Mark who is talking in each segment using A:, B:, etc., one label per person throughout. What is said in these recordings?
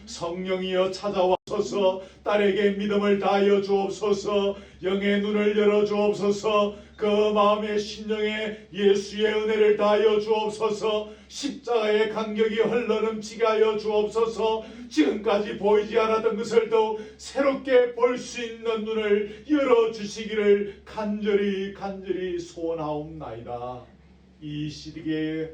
A: 성령이여 찾아와소서. 딸에게 믿음을 다하여 주옵소서. 영의 눈을 열어 주옵소서. 그 마음의 심령에 예수의 은혜를 다하여 주옵소서. 십자가의 감격이 흘러넘치게 하여 주옵소서. 지금까지 보이지 않았던 것을 더욱 새롭게 볼 수 있는 눈을 열어 주시기를 간절히 소원하옵나이다. 이 시대에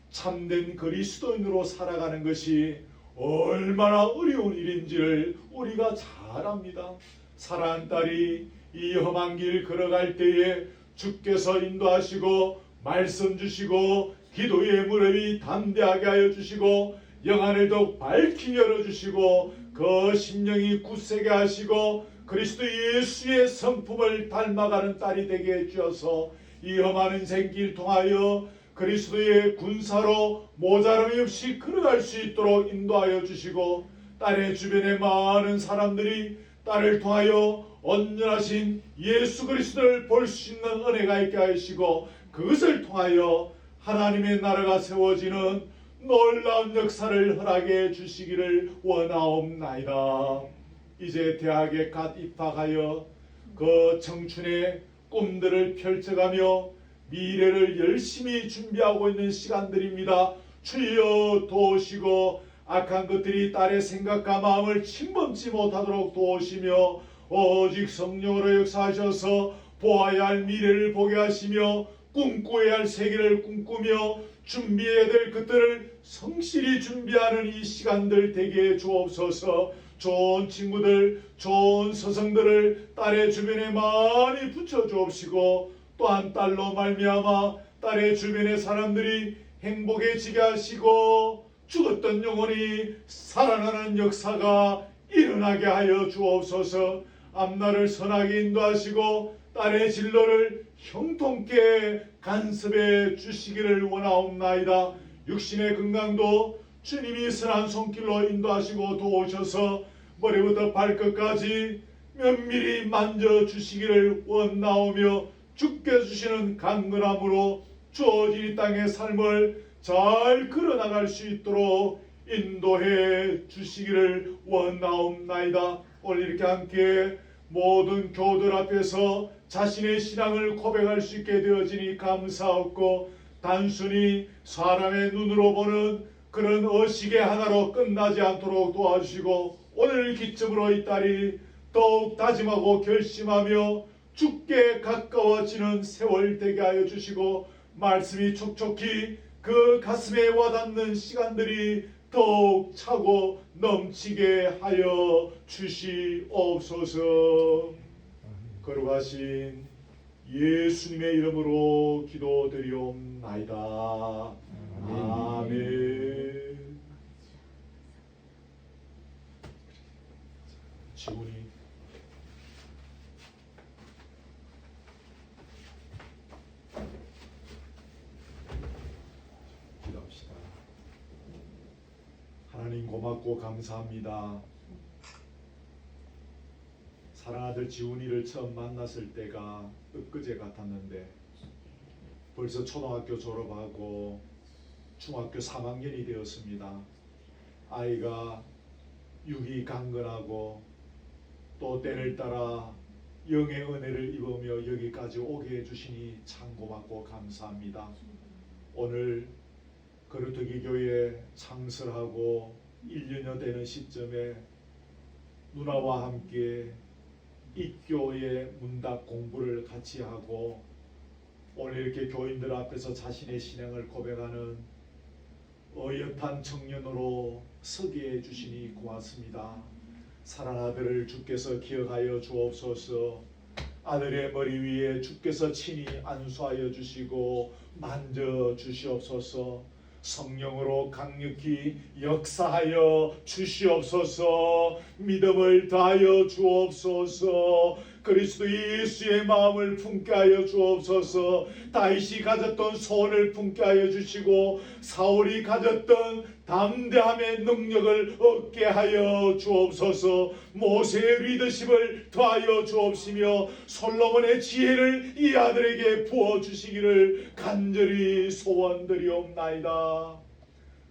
A: 참된 그리스도인으로 살아가는 것이 얼마나 어려운 일인지를 우리가 잘 압니다. 사랑하는 딸이 이 험한 길 걸어갈 때에 주께서 인도하시고 말씀 주시고 기도의 무릎이 담대하게 하여 주시고 영안을 밝히 열어주시고 그 심령이 굳세게 하시고 그리스도 예수의 성품을 닮아가는 딸이 되게 해주셔서 이 험한 인생길 통하여 그리스도의 군사로 모자람이 없이 걸어갈 수 있도록 인도하여 주시고 딸의 주변에 많은 사람들이 딸을 통하여 온전하신 예수 그리스도를 볼 수 있는 은혜가 있게 하시고 그것을 통하여 하나님의 나라가 세워지는 놀라운 역사를 허락해 주시기를 원하옵나이다. 이제 대학에 갓 입학하여 그 청춘의 꿈들을 펼쳐가며 미래를 열심히 준비하고 있는 시간들입니다. 주여 도우시고 악한 것들이 딸의 생각과 마음을 침범치 못하도록 도우시며 오직 성령으로 역사하셔서 보아야 할 미래를 보게 하시며 꿈꾸어야 할 세계를 꿈꾸며 준비해야 될 것들을 성실히 준비하는 이 시간들 되게 해 주옵소서. 좋은 친구들, 좋은 서성들을 딸의 주변에 많이 붙여주옵시고 또한 딸로 말미암아 딸의 주변의 사람들이 행복해지게 하시고 죽었던 영혼이 살아나는 역사가 일어나게 하여 주옵소서. 앞날을 선하게 인도하시고 딸의 진로를 형통케 간섭해 주시기를 원하옵나이다. 육신의 건강도 주님이 선한 손길로 인도하시고 도우셔서 머리부터 발끝까지 면밀히 만져주시기를 원하오며 주께 주시는 강건함으로 주어진 이 땅의 삶을 잘 걸어나갈 수 있도록 인도해 주시기를 원하옵나이다. 오늘 이렇게 함께 모든 교우들 앞에서 자신의 신앙을 고백할 수 있게 되어지니 감사하고 단순히 사람의 눈으로 보는 그런 의식의 하나로 끝나지 않도록 도와주시고 오늘 기점으로 이 딸이 더욱 다짐하고 결심하며 주께 가까워지는 세월 되게 하여 주시고 말씀이 촉촉히 그 가슴에 와닿는 시간들이 더욱 차고 넘치게 하여 주시옵소서. 거룩하신 예수님의 이름으로 기도드리옵나이다. 아멘. 지훈이 기도합시다. 하나님 고맙고 감사합니다. 사랑아들 지훈이를 처음 만났을 때가 엊그제 같았는데 벌써 초등학교 졸업하고 중학교 3학년이 되었습니다. 아이가 육이 강건하고 또 때를 따라 영의 은혜를 입으며 여기까지 오게 해주시니 참 고맙고 감사합니다. 오늘 거루터기 교회 창설하고 1년여 되는 시점에 누나와 함께 입교의 문답 공부를 같이 하고 오늘 이렇게 교인들 앞에서 자신의 신앙을 고백하는 어엿한 청년으로 서게 해주시니 고맙습니다. 사랑하는 아들을 주께서 기억하여 주옵소서. 아들의 머리 위에 주께서 친히 안수하여 주시고 만져 주시옵소서. 성령으로 강력히 역사하여 주시옵소서. 믿음을 다하여 주옵소서. 그리스도 예수의 마음을 품게 하여 주옵소서. 다윗이 가졌던 소원을 품게 하여 주시고 사울이 가졌던 담대함의 능력을 얻게 하여 주옵소서. 모세의 리더십을 더하여 주옵시며 솔로몬의 지혜를 이 아들에게 부어주시기를 간절히 소원드리옵나이다.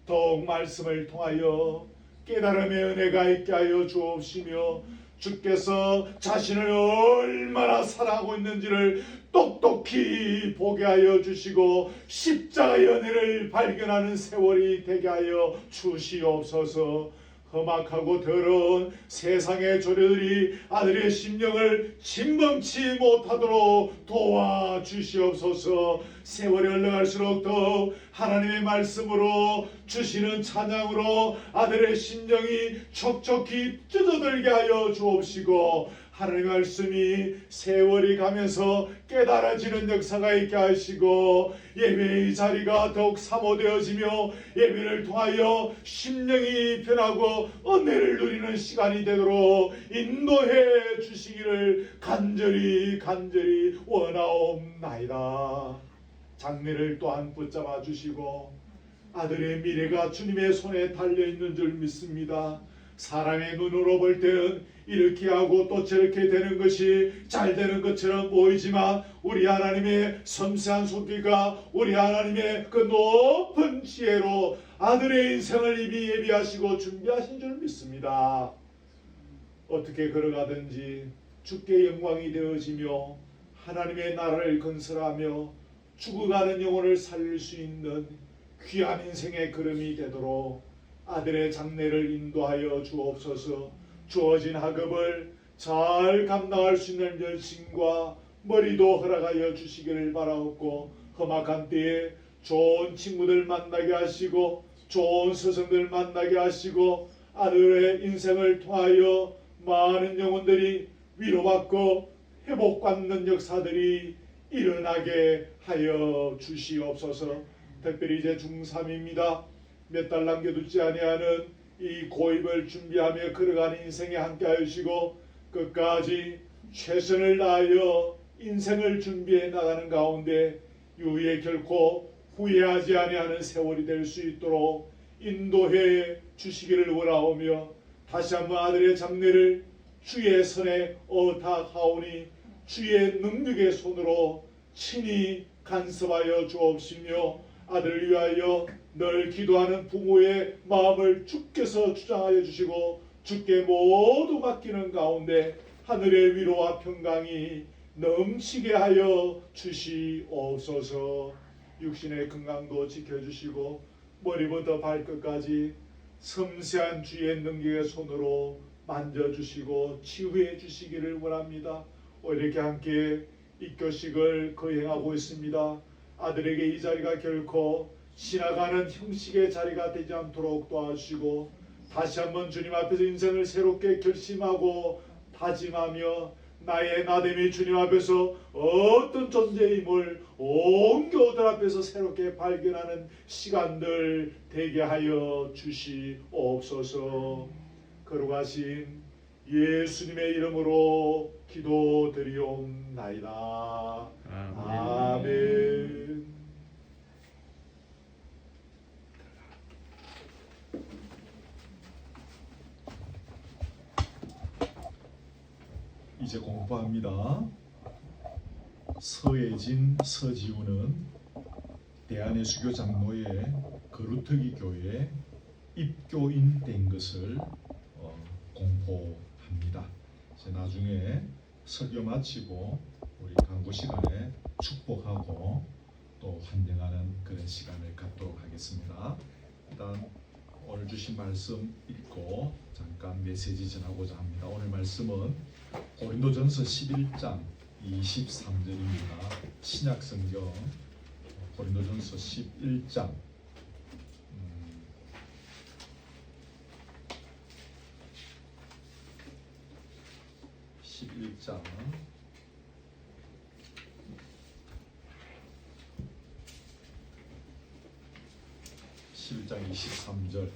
A: 더욱 말씀을 통하여 깨달음의 은혜가 있게 하여 주옵시며 주께서 자신을 얼마나 사랑하고 있는지를 똑똑히 보게 하여 주시고 십자가의 은혜를 발견하는 세월이 되게 하여 주시옵소서. 험악하고 더러운 세상의 조류들이 아들의 심령을 진범치 못하도록 도와주시옵소서. 세월이 흘러갈수록 더욱 하나님의 말씀으로 주시는 찬양으로 아들의 심령이 촉촉히 뜯어들게 하여 주옵시고 하나님의 말씀이 세월이 가면서 깨달아지는 역사가 있게 하시고 예배의 자리가 더욱 사모되어지며 예배를 통하여 심령이 변하고 은혜를 누리는 시간이 되도록 인도해 주시기를 간절히 원하옵나이다. 장래를 또한 붙잡아 주시고 아들의 미래가 주님의 손에 달려있는 줄 믿습니다. 사람의 눈으로 볼 때는 이렇게 하고 또 저렇게 되는 것이 잘 되는 것처럼 보이지만 우리 하나님의 섬세한 손길과 우리 하나님의 그 높은 지혜로 아들의 인생을 이미 예비하시고 준비하신 줄 믿습니다. 어떻게 걸어가든지 주께 영광이 되어지며 하나님의 나라를 건설하며 죽어가는 영혼을 살릴 수 있는 귀한 인생의 걸음이 되도록 아들의 장래를 인도하여 주옵소서. 주어진 학업을 잘 감당할 수 있는 열심과 머리도 허락하여 주시기를 바라옵고 험악한 때에 좋은 친구들 만나게 하시고 좋은 스승들 만나게 하시고 아들의 인생을 통하여 많은 영혼들이 위로받고 회복받는 역사들이 일어나게 하여 주시옵소서. 특별히 이제 중3입니다. 몇 달 남겨두지 아니하는 이 고입을 준비하며 걸어가는 인생에 함께 하시고 끝까지 최선을 다하여 인생을 준비해 나가는 가운데 이후에 결코 후회하지 아니하는 세월이 될 수 있도록 인도해 주시기를 원하오며 다시 한번 아들의 장래를 주의 손에 의탁하오니 주의 능력의 손으로 친히 간섭하여 주옵시며 아들을 위하여 늘 기도하는 부모의 마음을 주께서 주장하여 주시고 주께 모두 맡기는 가운데 하늘의 위로와 평강이 넘치게 하여 주시옵소서. 육신의 건강도 지켜주시고 머리부터 발끝까지 섬세한 주의 능력의 손으로 만져주시고 치유해 주시기를 원합니다. 이렇게 함께 입교식을 거행하고 있습니다. 아들에게 이 자리가 결코 지나가는 형식의 자리가 되지 않도록 도와주시고 다시 한번 주님 앞에서 인생을 새롭게 결심하고 다짐하며 나의 나됨이 주님 앞에서 어떤 존재임을 온 교들 앞에서 새롭게 발견하는 시간들 되게 하여 주시옵소서. 거룩하신 예수님의 이름으로 기도드리옵나이다. 아멘. 이제 공부합니다. 서예진, 서지우는 대한예수교 장로의 거루터기 교회에 입교인 된 것을 공포합니다. 이제 나중에 설교 마치고 우리 강구 시간에 축복하고 또 환영하는 그런 시간을 갖도록 하겠습니다. 일단 오늘 주신 말씀 읽고 잠깐 메시지 전하고자 합니다. 오늘 말씀은 고린도전서 11장 23절입니다. 신약성경 고린도전서 11장 11장 23절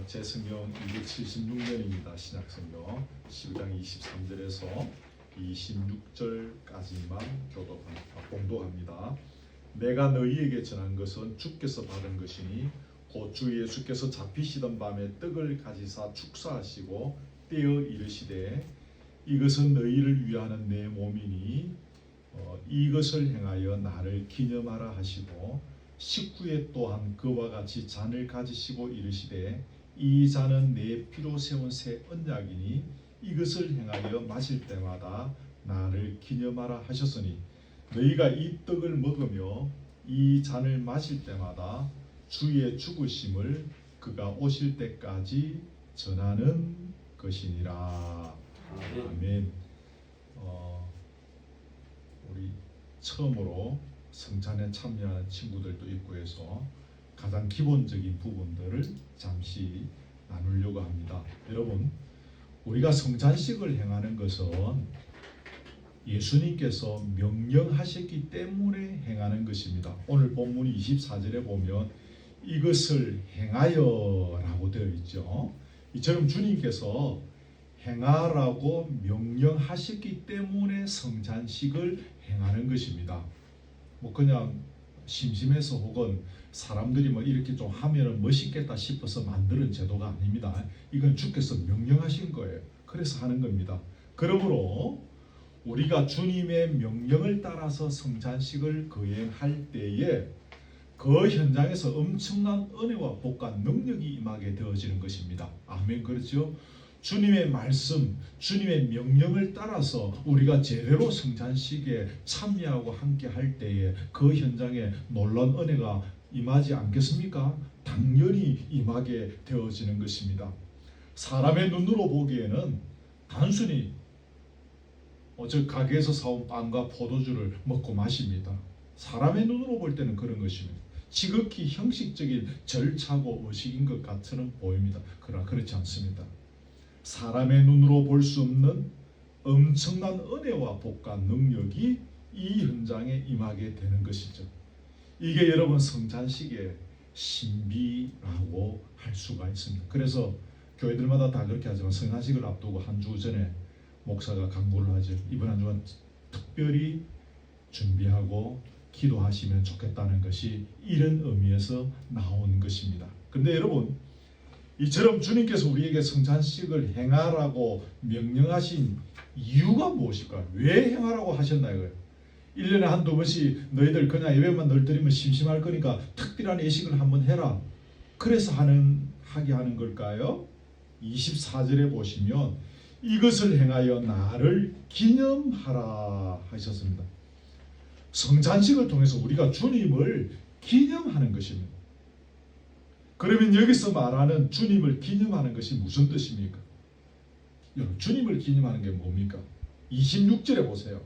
A: 제 성경 276년입니다. 신약성경 11장 23절에서 26절까지만 공독합니다. 내가 너희에게 전한 것은 주께서 받은 것이니 곧 주 예수께서 잡히시던 밤에 떡을 가지사 축사하시고 떼어 이르시되 이것은 너희를 위하는 내 몸이니 이것을 행하여 나를 기념하라 하시고 식후에 또한 그와 같이 잔을 가지시고 이르시되 이 잔은 내 피로 세운 새 언약이니 이것을 행하여 마실 때마다 나를 기념하라 하셨으니 너희가 이 떡을 먹으며 이 잔을 마실 때마다 주의 죽으심을 그가 오실 때까지 전하는 것이니라. 아멘. 우리 처음으로 성찬에 참여하는 친구들도 있고 해서 가장 기본적인 부분들을 잠시 나누려고 합니다. 여러분, 우리가 성찬식을 행하는 것은 예수님께서 명령하셨기 때문에 행하는 것입니다. 오늘 본문 24절에 보면 이것을 행하여 라고 되어 있죠. 이처럼 주님께서 행하라고 명령하셨기 때문에 성찬식을 행하는 것입니다. 뭐 그냥 심심해서 혹은 사람들이 뭐 이렇게 좀 하면은 멋있겠다 싶어서 만드는 제도가 아닙니다. 이건 주께서 명령하신 거예요. 그래서 하는 겁니다. 그러므로 우리가 주님의 명령을 따라서 성찬식을 거행할 때에 그 현장에서 엄청난 은혜와 복과 능력이 임하게 되어지는 것입니다. 아멘. 그렇죠? 주님의 말씀, 주님의 명령을 따라서 우리가 제대로 성찬식에 참여하고 함께 할 때에 그 현장에 놀라운 은혜가 임하지 않겠습니까? 당연히 임하게 되어지는 것입니다. 사람의 눈으로 보기에는 단순히 저 가게에서 사온 빵과 포도주를 먹고 마십니다. 사람의 눈으로 볼 때는 그런 것입니다. 지극히 형식적인 절차고 의식인 것 같은 보입니다. 그러나 그렇지 않습니다. 사람의 눈으로 볼 수 없는 엄청난 은혜와 복과 능력이 이 현장에 임하게 되는 것이죠. 이게 여러분 성찬식의 신비라고 할 수가 있습니다. 그래서 교회들마다 다 그렇게 하지만 성찬식을 앞두고 한 주 전에 목사가 강구를 하죠. 이번 한 주간 특별히 준비하고 기도하시면 좋겠다는 것이 이런 의미에서 나온 것입니다. 그런데 여러분, 이처럼 주님께서 우리에게 성찬식을 행하라고 명령하신 이유가 무엇일까요? 왜 행하라고 하셨나요? 1년에 한두 번씩 너희들 그냥 예배만 늘 드리면 심심할 거니까 특별한 예식을 한번 해라. 그래서 하게 하는 걸까요? 24절에 보시면 이것을 행하여 나를 기념하라 하셨습니다. 성찬식을 통해서 우리가 주님을 기념하는 것입니다. 그러면 여기서 말하는 주님을 기념하는 것이 무슨 뜻입니까? 여러분, 주님을 기념하는 게 뭡니까? 26절에 보세요.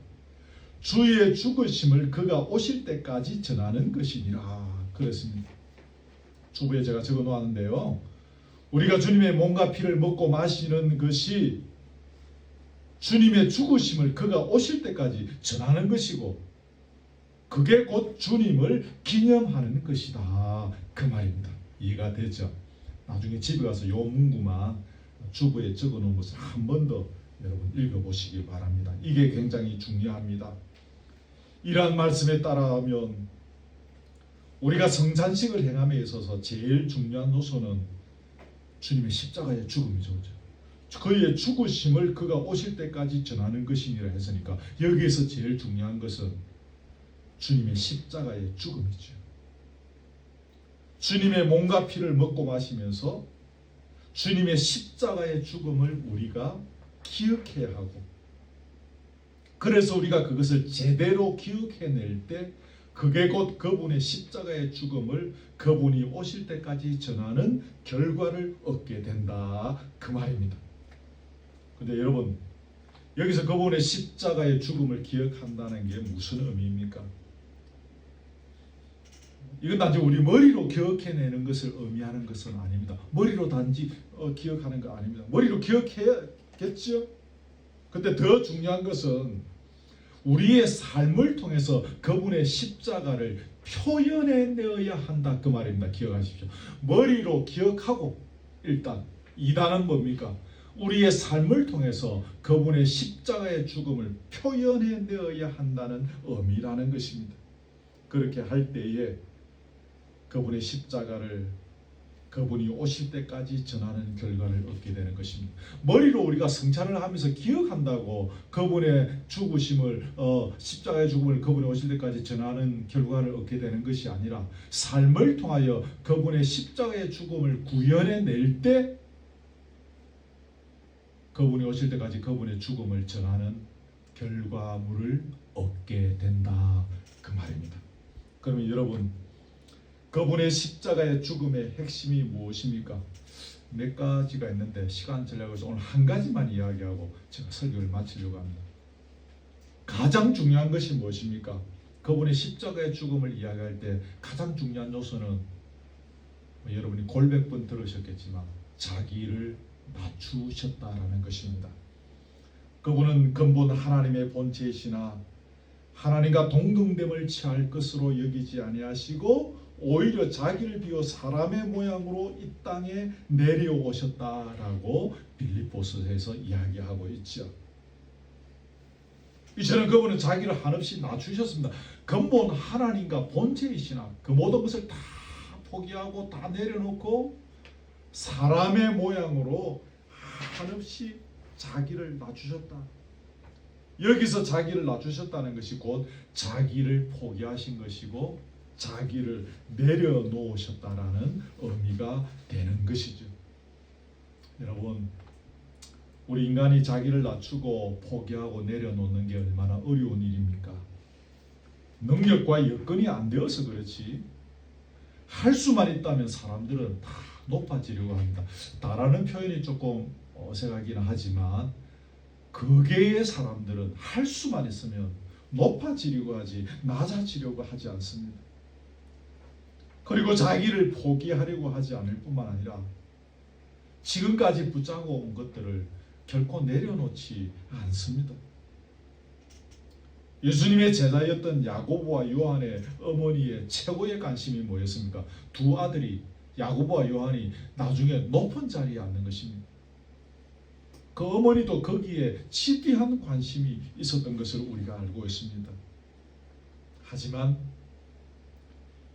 A: 주의 죽으심을 그가 오실 때까지 전하는 것이니라. 그렇습니다. 주부에 제가 적어 놓았는데요. 우리가 주님의 몸과 피를 먹고 마시는 것이 주님의 죽으심을 그가 오실 때까지 전하는 것이고 그게 곧 주님을 기념하는 것이다. 그 말입니다. 이해가 되죠? 나중에 집에 가서 요 문구만 주부에 적어 놓은 것을 한 번 더 여러분 읽어보시기 바랍니다. 이게 굉장히 중요합니다. 이러한 말씀에 따라하면 우리가 성찬식을 행함에 있어서 제일 중요한 요소는 주님의 십자가의 죽음이죠. 그의 죽으심을 그가 오실 때까지 전하는 것이니라 했으니까 여기에서 제일 중요한 것은 주님의 십자가의 죽음이죠. 주님의 몸과 피를 먹고 마시면서 주님의 십자가의 죽음을 우리가 기억해야 하고, 그래서 우리가 그것을 제대로 기억해낼 때 그게 곧 그분의 십자가의 죽음을 그분이 오실 때까지 전하는 결과를 얻게 된다. 그 말입니다. 근데 여러분, 여기서 그분의 십자가의 죽음을 기억한다는 게 무슨 의미입니까? 이건 단지 우리 머리로 기억해내는 것을 의미하는 것은 아닙니다. 머리로 단지 기억하는 거 아닙니다. 머리로 기억해야겠죠? 근데 더 중요한 것은 우리의 삶을 통해서 그분의 십자가를 표현해내어야 한다. 그 말입니다. 기억하십시오. 머리로 기억하고 일단 2단은 뭡니까? 우리의 삶을 통해서 그분의 십자가의 죽음을 표현해내어야 한다는 의미라는 것입니다. 그렇게 할 때에 그분의 십자가를 그분이 오실 때까지 전하는 결과를 얻게 되는 것입니다. 머리로 우리가 성찬을 하면서 기억한다고 그분의 죽으심을 십자가의 죽음을 그분이 오실 때까지 전하는 결과를 얻게 되는 것이 아니라 삶을 통하여 그분의 십자가의 죽음을 구현해낼 때 그분이 오실 때까지 그분의 죽음을 전하는 결과물을 얻게 된다 그 말입니다. 그러면 여러분, 그분의 십자가의 죽음의 핵심이 무엇입니까? 몇 가지가 있는데 시간 전략에서 오늘 한 가지만 이야기하고 제가 설교를 마치려고 합니다. 가장 중요한 것이 무엇입니까? 그분의 십자가의 죽음을 이야기할 때 가장 중요한 요소는 여러분이 골백 번 들으셨겠지만 자기를 낮추셨다라는 것입니다. 그분은 근본 하나님의 본체이시나 하나님과 동등됨을 취할 것으로 여기지 아니하시고 오히려 자기를 비워 사람의 모양으로 이 땅에 내려오셨다라고 빌립보서에서 이야기하고 있죠. 이처럼 그분은 자기를 한없이 낮추셨습니다. 근본 하나님과 본체이시나 그 모든 것을 다 포기하고 다 내려놓고 사람의 모양으로 한없이 자기를 낮추셨다. 여기서 자기를 낮추셨다는 것이 곧 자기를 포기하신 것이고 자기를 내려놓으셨다라는 의미가 되는 것이죠. 여러분, 우리 인간이 자기를 낮추고 포기하고 내려놓는 게 얼마나 어려운 일입니까? 능력과 여건이 안 되어서 그렇지 할 수만 있다면 사람들은 다 높아지려고 합니다. 다라는 표현이 조금 어색하긴 하지만 거기에 사람들은 할 수만 있으면 높아지려고 하지 낮아지려고 하지 않습니다. 그리고 자기를 포기하려고 하지 않을 뿐만 아니라 지금까지 붙잡고 온 것들을 결코 내려놓지 않습니다. 예수님의 제자였던 야고보와 요한의 어머니의 최고의 관심이 뭐였습니까? 두 아들이 야고보와 요한이 나중에 높은 자리에 앉는 것입니다. 그 어머니도 거기에 지대한 관심이 있었던 것을 우리가 알고 있습니다. 하지만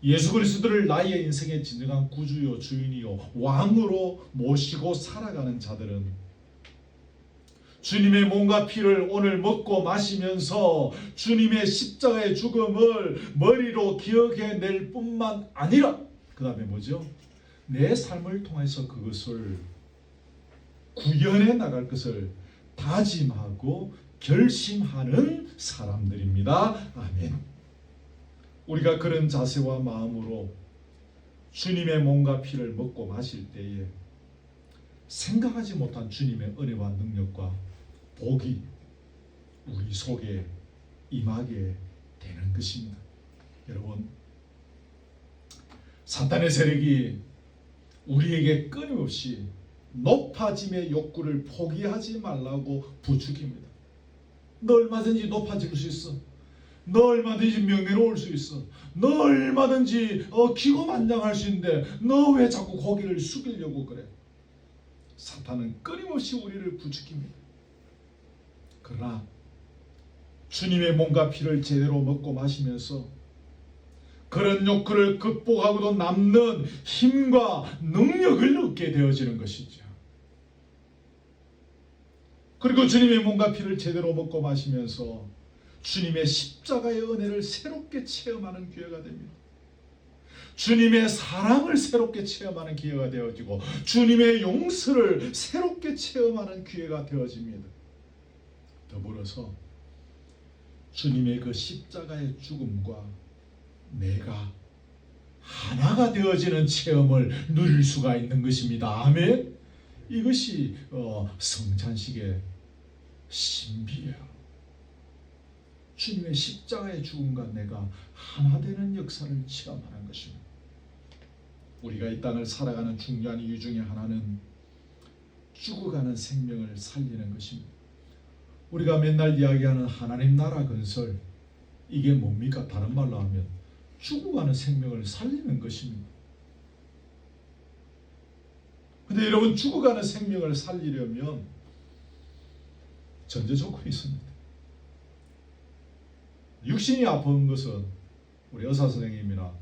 A: 예수 그리스도를 나의 인생의 진정한 구주요 주인이요 왕으로 모시고 살아가는 자들은 주님의 몸과 피를 오늘 먹고 마시면서 주님의 십자가의 죽음을 머리로 기억해낼 뿐만 아니라 그 다음에 뭐죠? 내 삶을 통해서 그것을 구현해 나갈 것을 다짐하고 결심하는 사람들입니다. 아멘. 우리가 그런 자세와 마음으로 주님의 몸과 피를 먹고 마실 때에 생각하지 못한 주님의 은혜와 능력과 복이 우리 속에 임하게 되는 것입니다. 여러분, 사탄의 세력이 우리에게 끊임없이 높아짐의 욕구를 포기하지 말라고 부추깁니다. 너 얼마든지 높아질 수 있어. 너 얼마든지 명예로울 수 있어. 너 얼마든지 기고만장할 수 있는데 너 왜 자꾸 고개를 숙이려고 그래? 사탄은 끊임없이 우리를 부추깁니다. 그러나 주님의 몸과 피를 제대로 먹고 마시면서 그런 욕구를 극복하고도 남는 힘과 능력을 얻게 되어지는 것이죠. 그리고 주님의 몸과 피를 제대로 먹고 마시면서 주님의 십자가의 은혜를 새롭게 체험하는 기회가 됩니다. 주님의 사랑을 새롭게 체험하는 기회가 되어지고 주님의 용서를 새롭게 체험하는 기회가 되어집니다. 더불어서 주님의 그 십자가의 죽음과 내가 하나가 되어지는 체험을 누릴 수가 있는 것입니다. 아멘. 이것이 성찬식의 신비예요. 주님의 십자가의 죽음과 내가 하나 되는 역사를 체험하는 것입니다. 우리가 이 땅을 살아가는 중요한 이유 중에 하나는 죽어가는 생명을 살리는 것입니다. 우리가 맨날 이야기하는 하나님 나라 건설, 이게 뭡니까? 다른 말로 하면 죽어가는 생명을 살리는 것입니다. 근데 여러분, 죽어가는 생명을 살리려면 전제 조건이 있습니다. 육신이 아픈 것은 우리 의사 선생님이나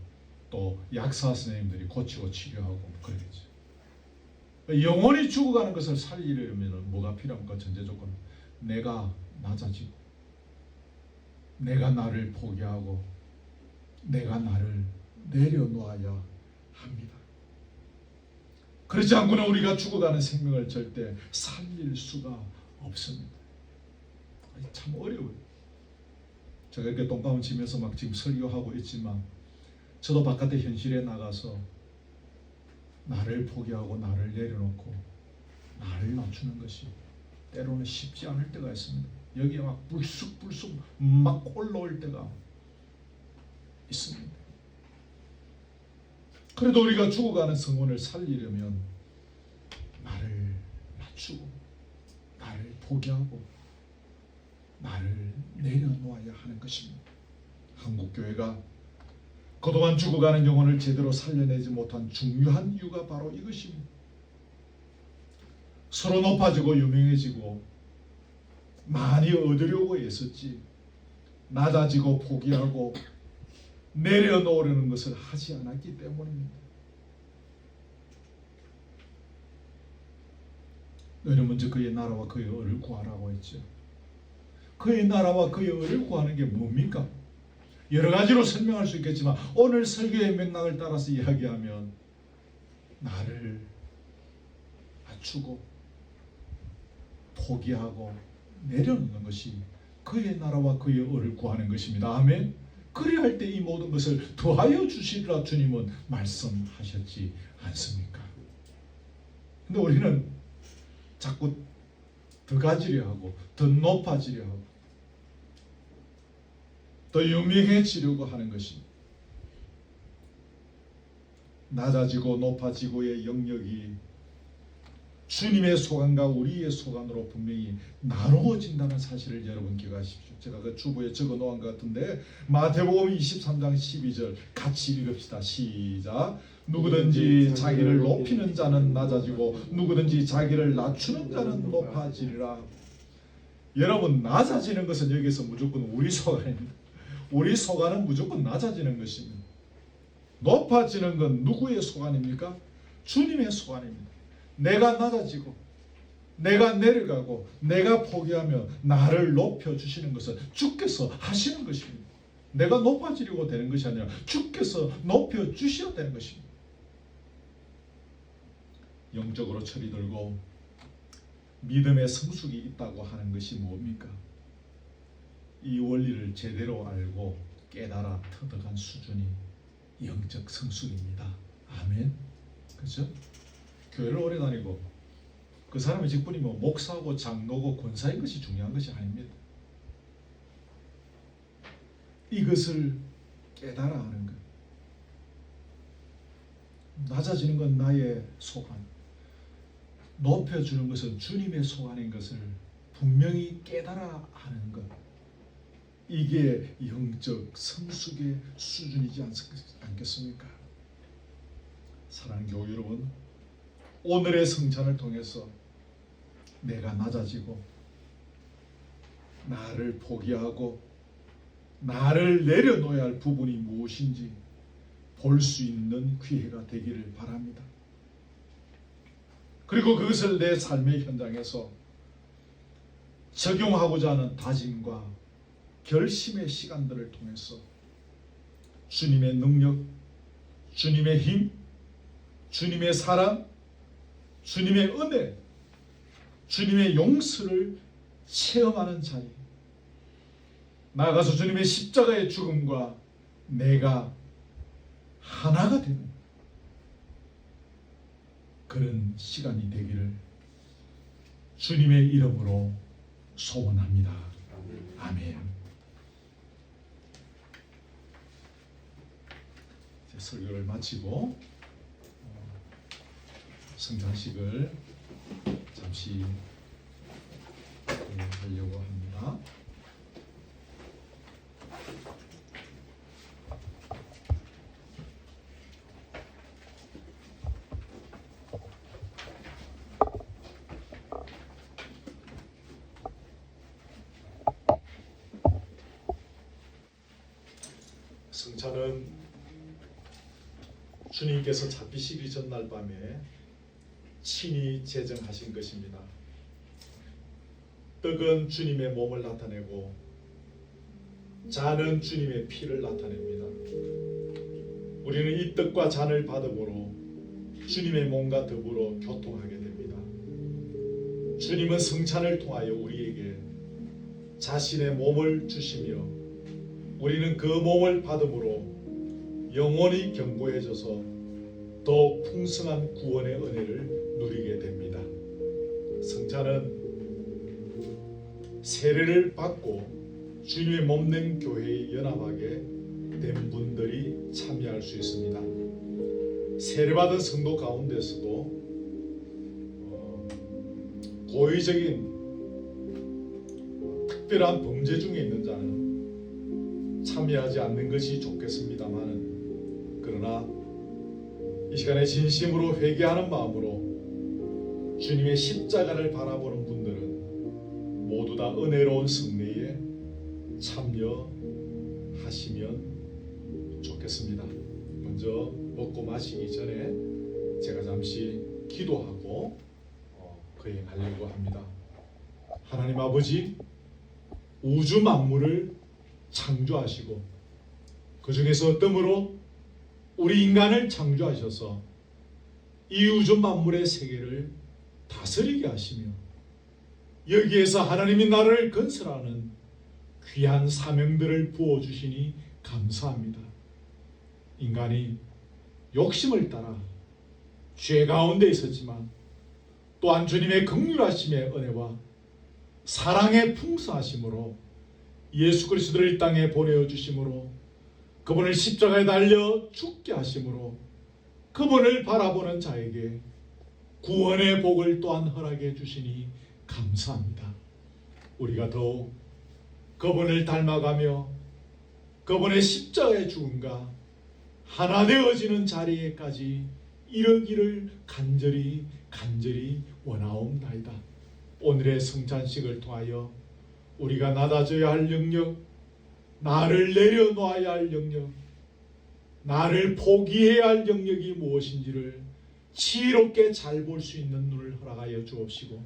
A: 또 약사 선생님들이 고치고 치료하고 그러겠죠. 영원히 죽어가는 것을 살리려면 뭐가 필요합니까? 전제 조건. 내가 낮아지고 내가 나를 포기하고 내가 나를 내려놓아야 합니다. 그렇지 않고는 우리가 죽어가는 생명을 절대 살릴 수가 없습니다. 참 어려워요. 제가 이렇게 똥가운 치면서 막 지금 설교하고 있지만 저도 바깥에 현실에 나가서 나를 포기하고 나를 내려놓고 나를 낮추는 것이 때로는 쉽지 않을 때가 있습니다. 여기에 막 불쑥불쑥 막 올라올 때가 있습니다. 그래도 우리가 죽어가는 성혼을 살리려면 나를 낮추고 나를 포기하고 나를 내려놓아야 하는 것입니다. 한국교회가 그동안 죽어가는 영혼을 제대로 살려내지 못한 중요한 이유가 바로 이것입니다. 서로 높아지고 유명해지고 많이 얻으려고 애썼지 낮아지고 포기하고 내려놓으려는 것을 하지 않았기 때문입니다. 너희는 먼저 그의 나라와 그의 의를 구하라고 했죠. 그의 나라와 그의 의를 구하는 게 뭡니까? 여러 가지로 설명할 수 있겠지만 오늘 설교의 맥락을 따라서 이야기하면 나를 낮추고 포기하고 내려놓는 것이 그의 나라와 그의 의를 구하는 것입니다. 아멘. 그리할 때 이 모든 것을 더하여 주시리라 주님은 말씀하셨지 않습니까? 근데 우리는 자꾸 더 가지려 하고 더 높아지려 하고 더 유명해지려고 하는 것입니다. 낮아지고 높아지고의 영역이 주님의 소관과 우리의 소관으로 분명히 나누어진다는 사실을 여러분 기억하십시오. 제가 그 주보에 적어 놓은 것 같은데 마태복음 23장 12절 같이 읽읍시다. 시작. 누구든지 자기를 높이는 자는 낮아지고 누구든지 자기를 낮추는 자는 높아지리라. 여러분, 낮아지는 것은 여기서 무조건 우리 소관입니다. 우리 소관은 무조건 낮아지는 것입니다. 높아지는 건 누구의 소관입니까? 주님의 소관입니다. 내가 낮아지고 내가 내려가고 내가 포기하며 나를 높여주시는 것은 주께서 하시는 것입니다. 내가 높아지려고 되는 것이 아니라 주께서 높여주셔야 되는 것입니다. 영적으로 철이 들고 믿음의 성숙이 있다고 하는 것이 뭡니까? 이 원리를 제대로 알고 깨달아 터득한 수준이 영적 성숙입니다. 아멘. 그렇죠? 교회를 오래 다니고 그 사람의 직분이 뭐 목사고 장로고 권사인 것이 중요한 것이 아닙니다. 이것을 깨달아 하는 것. 낮아지는 건 나의 소관, 높여주는 것은 주님의 소관인 것을 분명히 깨달아 하는 것. 이게 영적 성숙의 수준이지 않겠습니까? 사랑하는 교회 여러분, 오늘의 성찬을 통해서 내가 낮아지고 나를 포기하고 나를 내려놓아야 할 부분이 무엇인지 볼 수 있는 기회가 되기를 바랍니다. 그리고 그것을 내 삶의 현장에서 적용하고자 하는 다짐과 결심의 시간들을 통해서 주님의 능력, 주님의 힘, 주님의 사랑, 주님의 은혜, 주님의 용서를 체험하는 자리, 나아가서 주님의 십자가의 죽음과 내가 하나가 되는 그런 시간이 되기를 주님의 이름으로 소원합니다. 아멘. 이제 설교를 마치고 성찬식을 잠시 하려고 합니다. 성찬은 주님께서 잡히시기 전날 밤에 친히 제정하신 것입니다. 떡은 주님의 몸을 나타내고 잔은 주님의 피를 나타냅니다. 우리는 이 떡과 잔을 받음으로 주님의 몸과 더불어 교통하게 됩니다. 주님은 성찬을 통하여 우리에게 자신의 몸을 주시며 우리는 그 몸을 받음으로 영혼이 견고해져서 더 풍성한 구원의 은혜를 누리게 됩니다. 성찬은 세례를 받고 주님의 몸된 교회에 연합하게 된 분들이 참여할 수 있습니다. 세례받은 성도 가운데서도 고의적인 특별한 범죄 중에 있는 자는 참여하지 않는 것이 좋겠습니다만, 그러나 이 시간에 진심으로 회개하는 마음으로 주님의 십자가를 바라보는 분들은 모두 다 은혜로운 성례에 참여하시면 좋겠습니다. 먼저 먹고 마시기 전에 제가 잠시 기도하고 거행하려고 합니다. 하나님 아버지, 우주 만물을 창조하시고 그 중에서 뜸으로 우리 인간을 창조하셔서 이 우주 만물의 세계를 다스리게 하시며 여기에서 하나님이 나를 건설하는 귀한 사명들을 부어주시니 감사합니다. 인간이 욕심을 따라 죄 가운데 있었지만 또한 주님의 긍휼하심의 은혜와 사랑의 풍성하심으로 예수 그리스도를 이 땅에 보내어 주심으로 그분을 십자가에 달려 죽게 하심으로 그분을 바라보는 자에게 구원의 복을 또한 허락해 주시니 감사합니다. 우리가 더욱 그분을 닮아가며 그분의 십자가의 죽음과 하나 되어지는 자리에까지 이르기를 간절히 원하옵나이다. 오늘의 성찬식을 통하여 우리가 낮아져야 할 영역, 나를 내려놓아야 할 영역, 나를 포기해야 할 영역이 무엇인지를 지혜롭게 잘 볼 수 있는 눈을 허락하여 주옵시고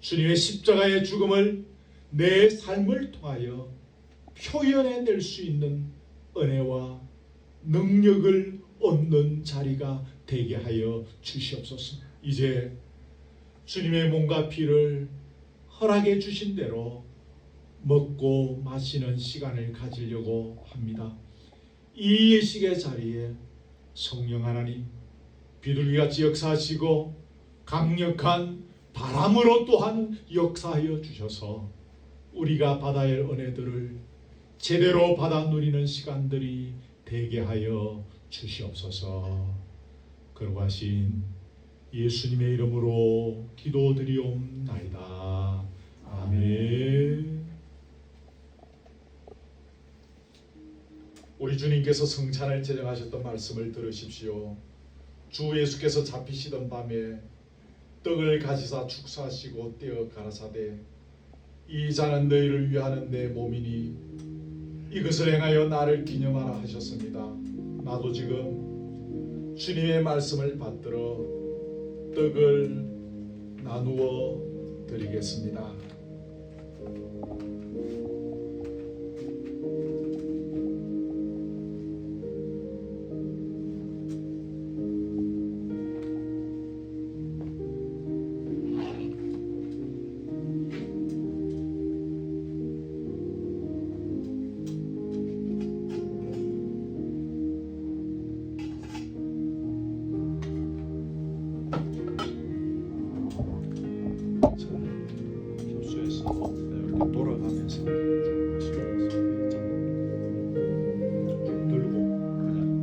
A: 주님의 십자가의 죽음을 내 삶을 통하여 표현해낼 수 있는 은혜와 능력을 얻는 자리가 되게 하여 주시옵소서. 이제 주님의 몸과 피를 허락해 주신 대로 먹고 마시는 시간을 가지려고 합니다. 이 예식의 자리에 성령 하나님 비둘기같이 역사하시고 강력한 바람으로 또한 역사하여 주셔서 우리가 받아야 할 은혜들을 제대로 받아 누리는 시간들이 되게 하여 주시옵소서. 거룩하신 예수님의 이름으로 기도드리옵나이다. 아멘. 우리 주님께서 성찬을 제정하셨던 말씀을 들으십시오. 주 예수께서 잡히시던 밤에 떡을 가지사 축사하시고 떼어 가라사대 이 잔은 너희를 위하는 내 몸이니 이것을 행하여 나를 기념하라 하셨습니다. 나도 지금 주님의 말씀을 받들어 떡을 나누어 드리겠습니다. 이렇게 돌아가면서 들고 그냥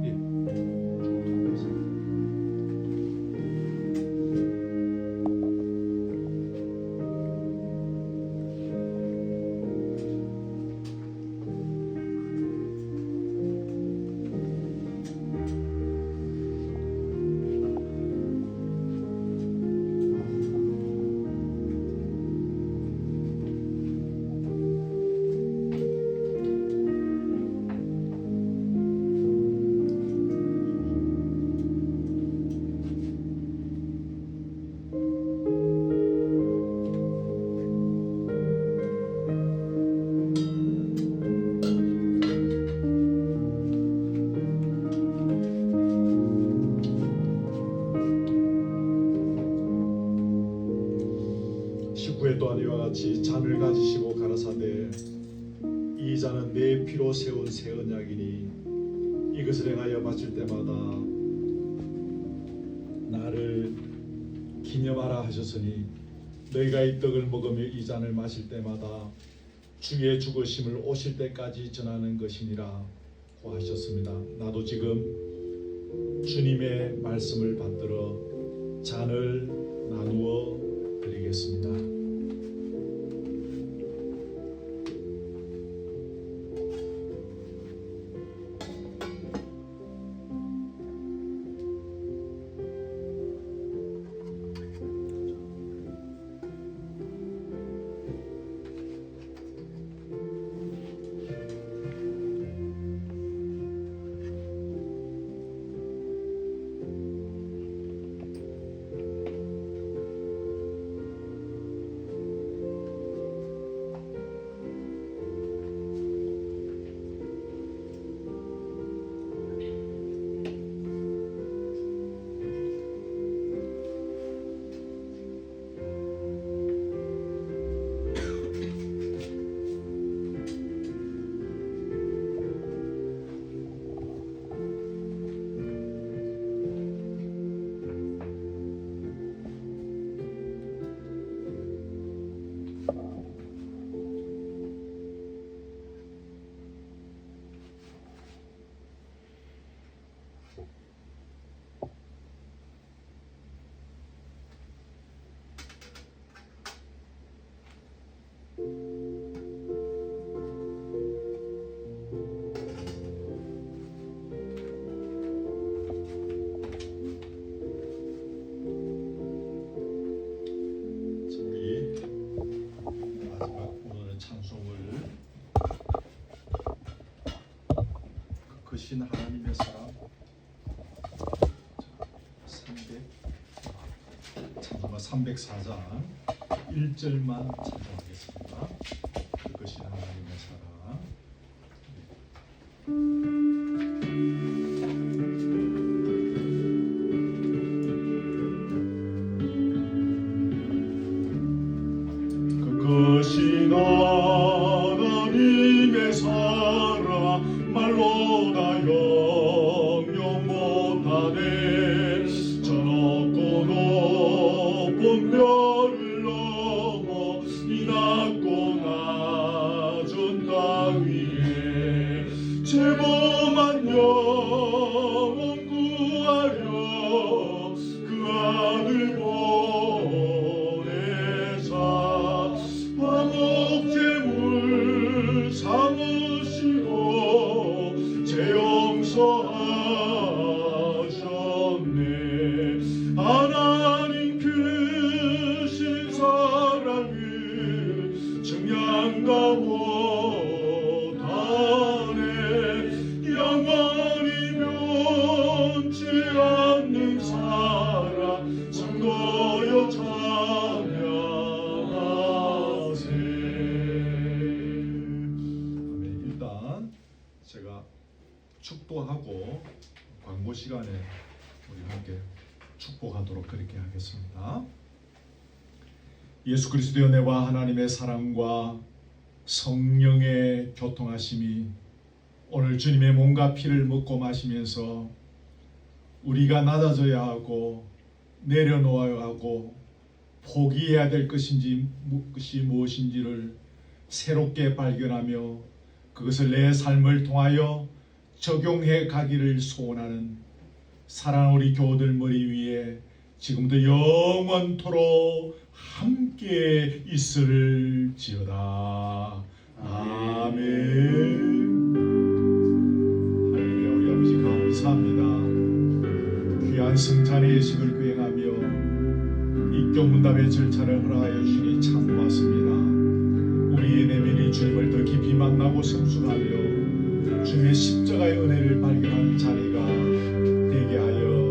A: 말씀과 같이 잔을 가지시고 가라사대 이 잔은 내 피로 세운 새 언약이니 이것을 행하여 마실 때마다 나를 기념하라 하셨으니 너희가 이 떡을 먹으며 이 잔을 마실 때마다 주의 죽으심을 오실 때까지 전하는 것이니라 고 하셨습니다. 나도 지금 주님의 말씀을 받들어 잔을 나누어 드리겠습니다. 크신 하나님의 사랑 304장 1절만 찬송하겠습니다. 크신 하나님의 사랑. 크신 하나님의 사랑 말로 다 영영 못하네. 저 높고 높은 별을 넘어 이 낮고 낮은 땅 위에 죄범한 영혼 구하려 그 아들 보내사 화목제물 삼으시고 죄 용서하셨네. 하나님 크신 사랑을 증량다 못하네. 영원히 변치 않는 사랑 성도여 찬양하세. 일단 제가 축복하고 광고 시간에 우리 함께 축복하도록 그렇게 하겠습니다. 예수 그리스도의 은혜와 하나님의 사랑과 성령의 교통하심이 오늘 주님의 몸과 피를 먹고 마시면서 우리가 낮아져야 하고 내려놓아야 하고 포기해야 될 것이 무엇인지를 새롭게 발견하며 그것을 내 삶을 통하여 적용해 가기를 소원하는 사랑하는 우리 교우들 머리 위에 지금도 영원토록 함께 있을지어다. 아멘. 하나님의 우리 아버지 감사합니다. 귀한 성찬의 예식을 구행하며 입교문답의 절차를 허락하여 주시니 참 고맙습니다. 우리의 내면이 주님을 더 깊이 만나고 성숙하며 주님의 십자가의 은혜를 발견하는 자리가 되게 하여